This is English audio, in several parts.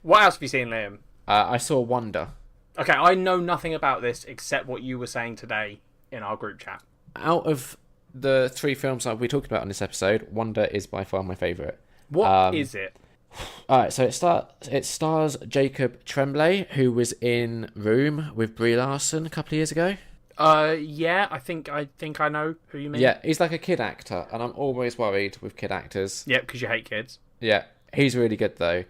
What else have you seen, Liam? I saw Wonder. Okay, I know nothing about this except what you were saying today in our group chat. Out of the 3 films that we talked about on this episode, Wonder is by far my favourite. What is it? Alright, so it stars Jacob Tremblay, who was in Room with Brie Larson a couple of years ago. Yeah, I think I know who you mean. Yeah, he's like a kid actor, and I'm always worried with kid actors. Yeah, because you hate kids. Yeah, he's really good though.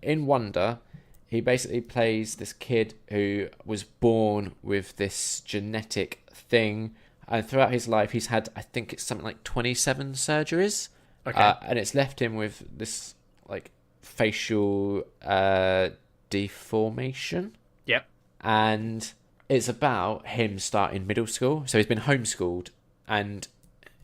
In Wonder, he basically plays this kid who was born with this genetic thing, and throughout his life he's had, I think it's something like 27 surgeries. Okay. And it's left him with this like facial deformation. Yep. And it's about him starting middle school. So he's been homeschooled, and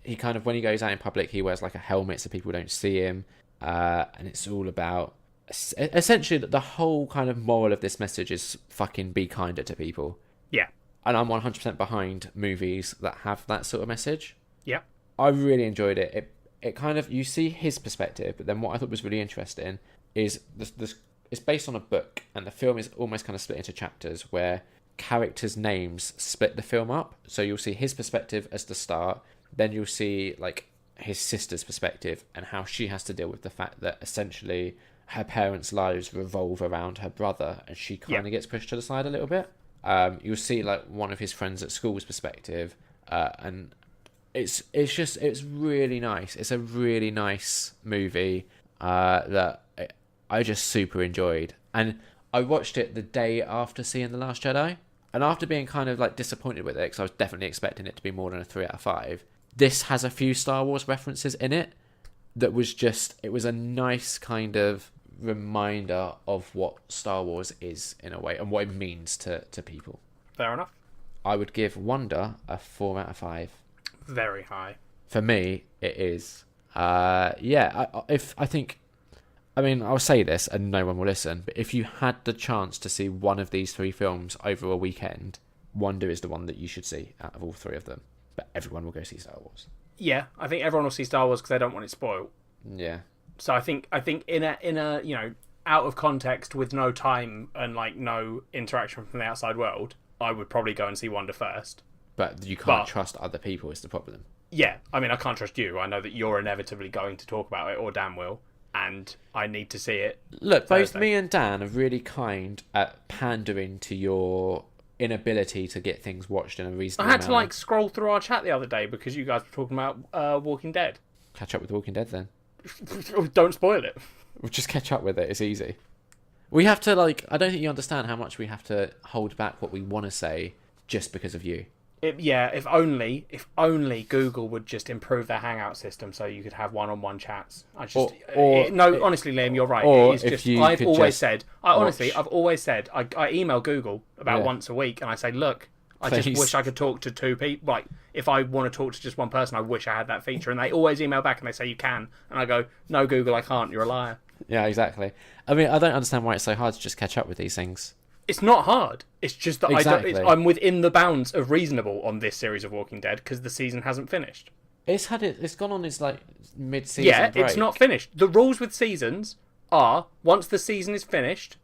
he kind of, when he goes out in public, he wears like a helmet so people don't see him. And it's all about, essentially, the whole kind of moral of this message is fucking be kinder to people. Yeah. And I'm 100% behind movies that have that sort of message. Yeah. I really enjoyed it. It kind of, you see his perspective, but then what I thought was really interesting is this it's based on a book, and the film is almost kind of split into chapters where characters' names split the film up. So you'll see his perspective as the start, then you'll see like his sister's perspective and how she has to deal with the fact that essentially her parents' lives revolve around her brother, and she kind of gets pushed to the side a little bit. You'll see like one of his friends at school's perspective, and it's really nice. It's a really nice movie that I just super enjoyed, and I watched it the day after seeing The Last Jedi, and after being kind of like disappointed with it because I was definitely expecting it to be more than a 3 out of 5. This has a few Star Wars references in it that was just, it was a nice kind of reminder of what Star Wars is in a way and what it means to people. Fair enough. I would give Wonder a 4 out of 5. Very high. For me, it is. I mean, I'll say this and no one will listen, but if you had the chance to see one of these 3 films over a weekend, Wonder is the one that you should see out of all 3 of them. But everyone will go see Star Wars. Yeah, I think everyone will see Star Wars because they don't want it spoiled. Yeah. So I think in a out of context with no time and like no interaction from the outside world, I would probably go and see Wonder first. But you can't trust other people is the problem. Yeah, I mean, I can't trust you. I know that you're inevitably going to talk about it, or Dan will, and I need to see it. Look, Thursday. Both me and Dan are really kind at pandering to your inability to get things watched in a reasonable I had to manner. scroll through our chat the other day because you guys were talking about Walking Dead. Catch up with Walking Dead then. Don't spoil it. We'll just catch up with it. It's easy. We have to I don't think you understand how much we have to hold back what we want to say just because of you. If only Google would just improve their Hangout system so you could have one-on-one chats. Honestly, Liam, you're right. Or it is if just, you I've could always just said, I've always said, I email Google about once a week and I say, look, I Please. just wish I could talk to 2 people. Like, if I want to talk to just one person, I wish I had that feature. And they always email back and they say, you can. And I go, no, Google, I can't. You're a liar. Yeah, exactly. I mean, I don't understand why it's so hard to just catch up with these things. It's not hard. It's just that Exactly. I'm within the bounds of reasonable on this series of Walking Dead because the season hasn't finished. It's gone on its mid-season Yeah, break. it's not finished. The rules with seasons are once the season is finished,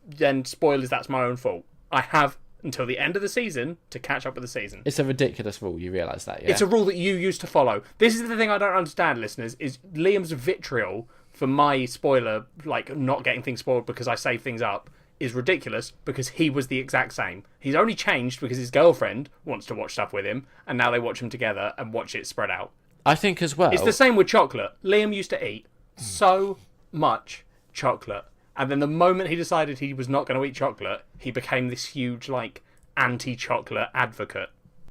then spoilers, that's my own fault. I have until the end of the season to catch up with the season. It's a ridiculous rule. You realise that, yeah? It's a rule that you used to follow. This is the thing I don't understand, listeners, is Liam's vitriol for my spoiler, not getting things spoiled because I save things up, is ridiculous because he was the exact same. He's only changed because his girlfriend wants to watch stuff with him, and now they watch them together and watch it spread out. I think as well. It's the same with chocolate. Liam used to eat so much chocolate, and then the moment he decided he was not going to eat chocolate, he became this huge, anti-chocolate advocate.